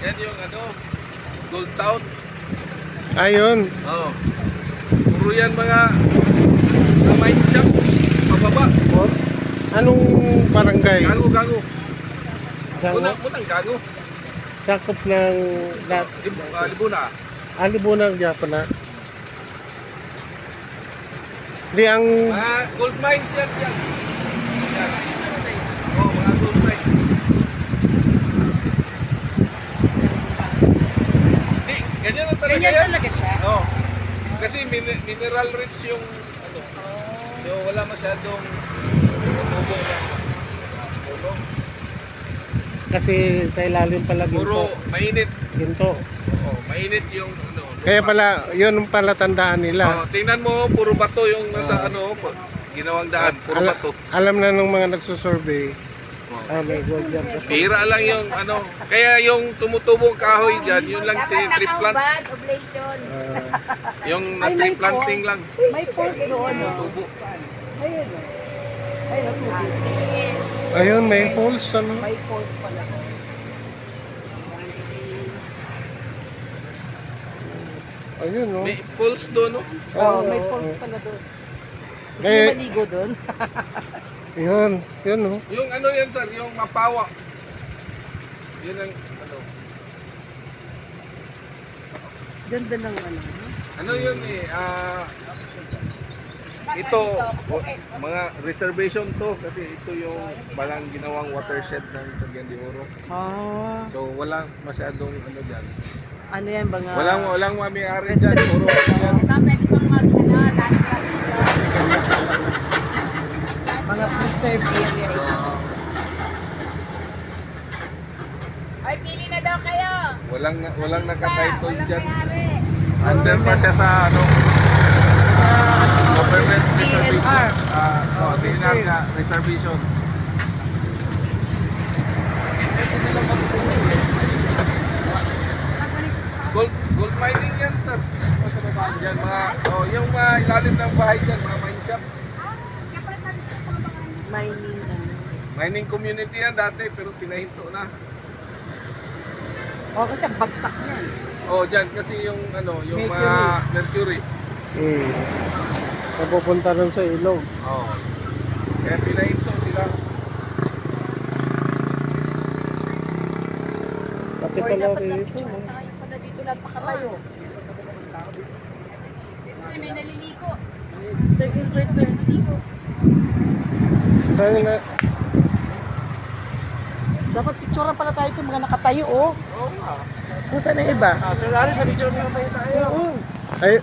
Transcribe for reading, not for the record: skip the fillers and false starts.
Yan yung Gold Town. Ayun. Oo. Puro yan mga mine shop. Pababa. Anong barangay? Gago. Gago? Munang gago. Sakop ng Libuna. Libunang Japan na. Di ang Mga gold mines yan. Yan. Oo, mga gold mines. Di, ganyan na talaga Ganyan yan. talaga siya? Oo. Kasi mineral rich yung So wala masyadong tubo na. Tubo. kasi sa ilalim pala Puro ginto. mainit. Ginto. Oo, mainit yung lupa. Kaya pala, yun pala tandaan nila. Oh, tingnan mo, puro bato yung nasa ginawang daan, puro bato. Alam na nung mga nagsusurvey, Oh. may gold yan kasi. Bihira lang yung kaya yung tumutubong kahoy dyan, yun lang trip plant. Nakaubad, oblation. Yung na-tree planting lang. May pulse doon. Tubo. Ayun. Ayun, tubig. Ayun, may holes, ano? May pulse pala. Ayun, no? May pulse doon, no? Oo, may pulse pala doon. Gusto Eh, mo maligo doon? Yun, no? Yung yan, sir, yung mapawa. Yun ang, Ganda ng yun ito, mga reservation to, kasi ito yung balang ginawang watershed ng Cagayan de Oro. Ah. So, walang masyadong dyan. Ano yan ba nga? Walang mamiyari dyan, puro yan. Pwede bang mga preserved area ito. Ay, pili na daw kayo. Walang nakatitle dyan. Under pa siya sa government reservation. DNR na reservation. Gold mining yan, sir. Yan yung mga ilalim ng bahay dyan, mga mine shop. Mining Mining community yan dati, pero pinahinto na. Oh, kasi bagsak niyan. Dyan kasi yung yung Mercury. mga mercury. Napupunta rin sa ilog. Kaya pinahinto sila. Pati Oy, pala dapat rito. tayo pala dito nagpakatayo. May naliliko. Circle Court Circle. Sa'yo na, Dapat picturean pala tayo itong mga nakatayo, oh. Oo nga. Kung saan ang iba? Sir Larry, sa video naman tayo. ay,